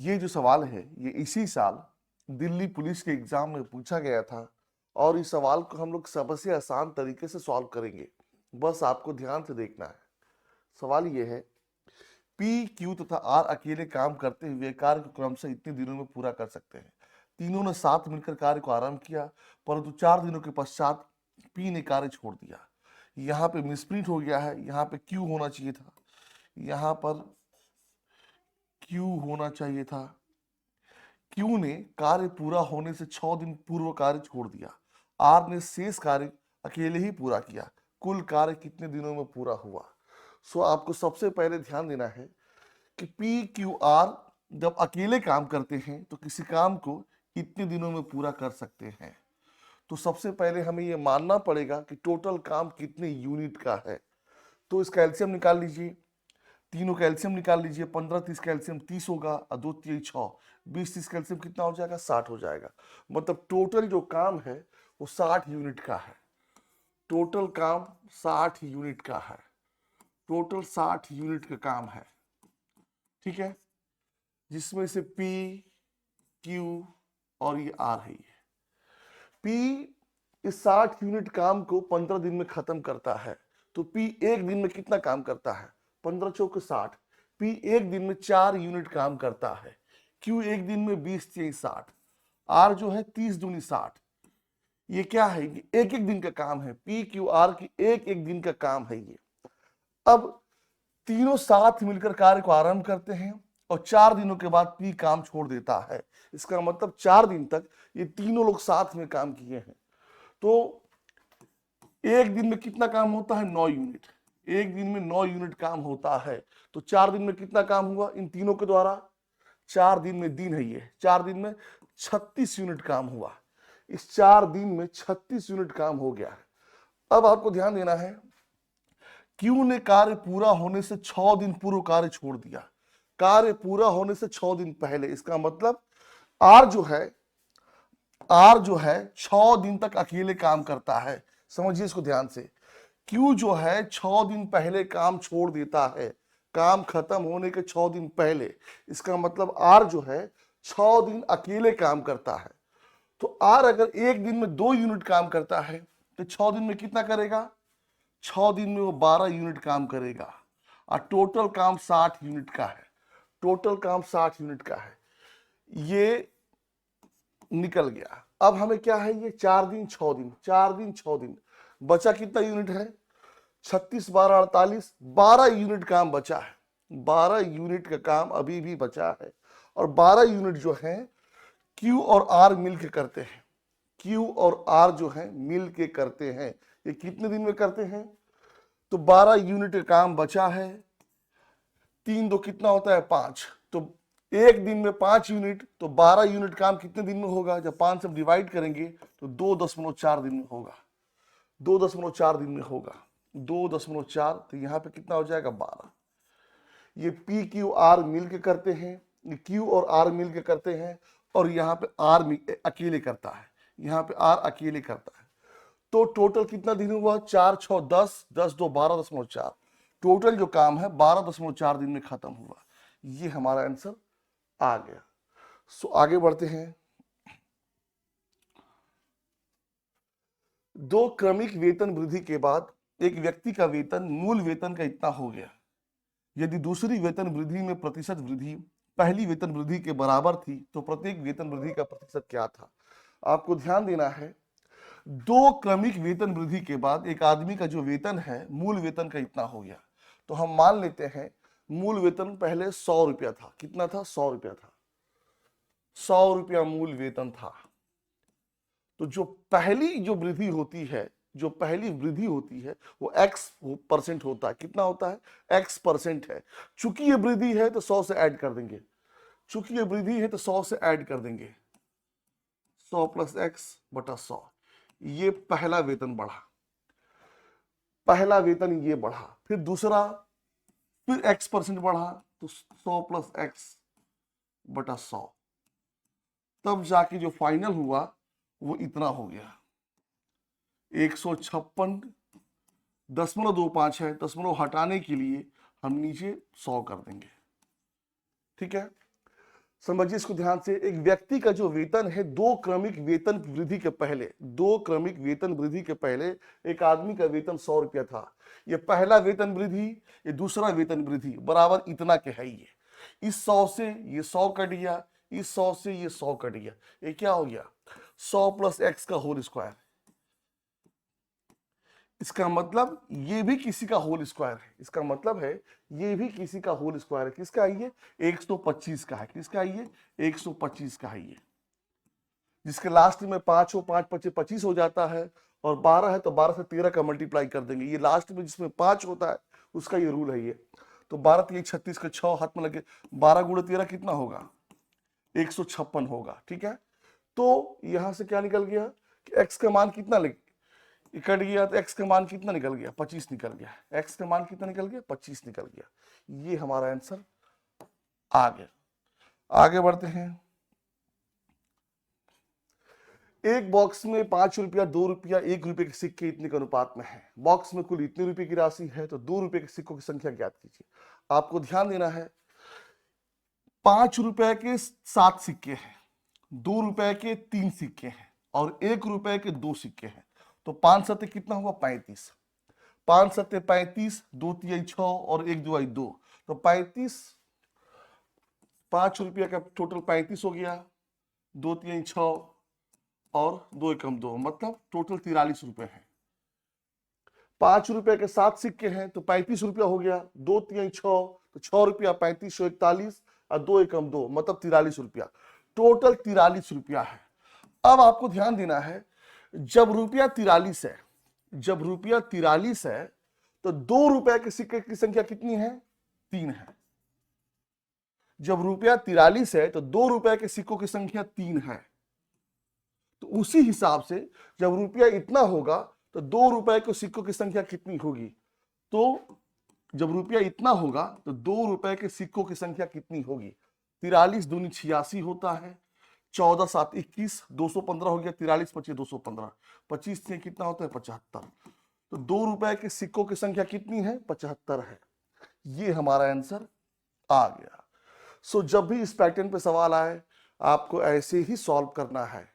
ये जो सवाल है ये इसी साल दिल्ली पुलिस के एग्जाम में पूछा गया था और इस सवाल को हम लोग सबसे आसान तरीके से सॉल्व करेंगे। बस आपको ध्यान से देखना है। सवाल ये है, पी क्यू तथा आर अकेले काम करते हुए कार्य को क्रमशः इतने दिनों में पूरा कर सकते हैं। तीनों ने साथ मिलकर कार्य को आरंभ किया, परंतु 4 दिनों के पश्चात पी ने कार्य छोड़ दिया। यहाँ पे मिसप्रिंट हो गया है, यहाँ पे क्यू होना चाहिए था, यहाँ पर क्यू होना चाहिए था। क्यू ने कार्य पूरा होने से 6 दिन पूर्व कार्य छोड़ दिया। आर ने शेष कार्य अकेले ही पूरा किया। कुल कार्य कितने दिनों में पूरा हुआ? सो आपको सबसे पहले ध्यान देना है कि पी क्यू आर जब अकेले काम करते हैं तो किसी काम को इतने दिनों में पूरा कर सकते हैं। तो सबसे पहले हमें यह मानना पड़ेगा कि टोटल काम कितने यूनिट का है। तो इसका एलसीएम निकाल लीजिए, तीनों का एलसीएम निकाल लीजिए। 15 30 का एलसीएम 30 होगा और 2 3 6, 20 30 का एलसीएम कितना हो जाएगा? 60 हो जाएगा। मतलब टोटल जो काम है वो 60 यूनिट का है। टोटल काम 60 यूनिट का है। टोटल 60 यूनिट का काम है, ठीक है, जिसमें से पी क्यू और ये आर है। पी इस 60 यूनिट काम को 15 दिन में खत्म करता है। तो पी एक दिन में कितना काम करता है? 15 चौक 60। पी एक दिन में 4 यूनिट काम करता है। क्यू एक दिन में 20 3 60। आर जो है 30 दूनी 60। ये क्या है? ये एक एक दिन का काम है। पी क्यू आर की एक एक दिन का काम है ये। अब तीनों साथ मिलकर कार्य को आरंभ करते हैं और 4 दिनों के बाद पी काम छोड़ देता है। इसका मतलब 4 दिन तक ये तीनों लोग साथ में काम किए हैं। तो एक दिन में कितना काम होता है? 9 यूनिट। एक दिन में 9 यूनिट काम होता है। तो 4 दिन में कितना काम हुआ इन तीनों के द्वारा? 4 दिन में दिन है ये, 4 दिन में 36 यूनिट काम हुआ। इस 4 दिन में 36 यूनिट काम हो गया है। अब आपको ध्यान देना है, क्यू ने कार्य पूरा होने से 6 दिन पूर्व कार्य छोड़ दिया। कार्य पूरा होने से 6 दिन पहले। इसका मतलब आर जो है 6 दिन तक अकेले काम करता है। समझिए इसको ध्यान से। क्यू जो है 6 दिन पहले काम छोड़ देता है, काम खत्म होने के 6 दिन पहले। इसका मतलब आर जो है 6 दिन अकेले काम करता है। तो आर अगर एक दिन में 2 यूनिट काम करता है तो 6 दिन में कितना करेगा? 6 दिन में वो 12 यूनिट काम करेगा और टोटल काम 60 यूनिट का है। टोटल काम 60 यूनिट का है। ये निकल गया। अब हमें क्या है? ये 4 दिन 6 दिन, 4 दिन 6 दिन, बचा कितना यूनिट है? 36 12 48, 12 यूनिट काम बचा है। 12 यूनिट का काम अभी भी बचा है और 12 यूनिट जो है क्यू और आर मिल के करते हैं। क्यू और आर जो है मिल के करते हैं। ये कितने दिन में करते हैं? तो 12 यूनिट का काम बचा है। 3 2 कितना होता है? 5। तो एक दिन में 5 यूनिट, तो 12 यूनिट काम कितने दिन में होगा? जब 5 से डिवाइड करेंगे तो 2.4 दिन में होगा। 2.4 दिन में होगा। 2.4, तो यहाँ पे कितना हो जाएगा? 12। ये पी क्यू आर मिल के करते हैं, ये क्यू और आर मिल के करते हैं और यहाँ पे आर अकेले करता है, यहाँ पे आर अकेले करता है। तो टोटल कितना दिन हुआ? 4 6 10, 10 2 12.4। टोटल जो काम है 12.4 दिन में खत्म हुआ। ये हमारा आंसर आ गया। सो आगे बढ़ते हैं। 2 क्रमिक वेतन वृद्धि के बाद एक व्यक्ति का वेतन मूल वेतन का इतना हो गया। यदि दूसरी वेतन वृद्धि में प्रतिशत वृद्धि पहली वेतन वृद्धि के बराबर थी तो प्रत्येक वेतन वृद्धि का प्रतिशत क्या था? आपको ध्यान देना है, 2 क्रमिक वेतन वृद्धि के बाद एक आदमी का जो वेतन है मूल वेतन का इतना हो गया। तो हम मान लेते हैं मूल वेतन पहले 100 रुपया था। कितना था? 100 रुपया था। 100 रुपया मूल वेतन था। तो जो पहली जो वृद्धि होती है, जो पहली वृद्धि होती है वो x% होता है। कितना होता है? x% है। चूंकि ये वृद्धि है तो 100 से ऐड कर देंगे। चूंकि ये वृद्धि है तो 100 से ऐड कर देंगे। 100 + x/100। ये पहला वेतन बढ़ा। पहला वेतन ये बढ़ा। फिर दूसरा, फिर x% बढ़ा तो 100 + x/100। तब जाके जो फाइनल हुआ वो इतना हो गया। 156.25 है। दशमलव हटाने के लिए हम नीचे 100 कर देंगे। ठीक है। समझिए इसको ध्यान से। एक व्यक्ति का जो वेतन है, दो क्रमिक वेतन वृद्धि के पहले एक आदमी का वेतन 100 रुपया था। ये पहला वेतन वृद्धि, ये दूसरा वेतन वृद्धि बराबर इतना के है। ये इस 100 से ये 100 कट गया, इस 100 से ये 100 कट गया। ये क्या हो गया? 100 प्लस एक्स का होल स्क्वायर। इसका मतलब ये भी किसी का होल स्क्वायर है। इसका मतलब है ये भी किसी का होल स्क्वायर है। किसका है ये? 125 का है। किसका है ये? 125 का है ये। जिसके लास्ट में 5 हो, 5 5 25 हो जाता है, और 12 है तो 12 से 13 का मल्टीप्लाई कर देंगे। ये लास्ट में जिसमें 5 होता है उसका ये रूल है ये। तो 12 3 36 के 6 हाथ में लगे, 12 गुणे 13 कितना होगा? 156 होगा। ठीक है, तो यहां से क्या निकल गया कि एक्स का मान कितना कट गया, तो एक्स का मान कितना निकल गया? 25 निकल गया। एक्स का मान कितना निकल गया? 25 निकल गया। ये हमारा आंसर आ गया। आगे बढ़ते हैं। एक बॉक्स में 5 रुपया, 2 रुपया, 1 रुपये के सिक्के इतने के अनुपात में है। बॉक्स में कुल इतने रुपए की राशि है, तो 2 रुपये के सिक्कों की संख्या ज्ञात कीजिए। आपको ध्यान देना है, 5 रुपए के 7 सिक्के हैं, 2 रुपए के 3 सिक्के हैं, और 1 रुपए के 2 सिक्के हैं। तो 5 सत्ते कितना हुआ? 35। 5 सत्ते 35, 2 तिहाई 6 और 1 दुआई 2, तो 35। 5 रुपया का टोटल 35 हो गया, 2 तिहाई 6 और 2 एकम 2, मतलब टोटल 43 रुपए है। 5 रुपए के 7 सिक्के हैं तो 35 रुपया हो गया, 2 तिहाई 6, तो 6 रुपया 35 41 और 2 एकम 2, मतलब 43 रुपया। टोटल 43 रुपया है। अब आपको ध्यान देना है, जब रुपया 43 है, जब रुपया 43 है, तो 2 रुपए के सिक्के की संख्या कितनी है? 3 है। जब रुपया 43 है तो 2 रुपए के सिक्कों की संख्या 3 है। तो उसी हिसाब से जब रुपया इतना होगा तो 2 रुपए के सिक्कों की संख्या कितनी होगी? तो जब रुपया इतना होगा तो 2 रुपए के सिक्कों की संख्या कितनी होगी? 43 दूनी 86 होता है, 14 7 21, 215 हो गया, 43 25 215, 25 से कितना होता है? 75। तो 2 रुपए के सिक्कों की संख्या कितनी है? 75 है। ये हमारा आंसर आ गया। सो जब भी इस पैटर्न पे सवाल आए आपको ऐसे ही सॉल्व करना है।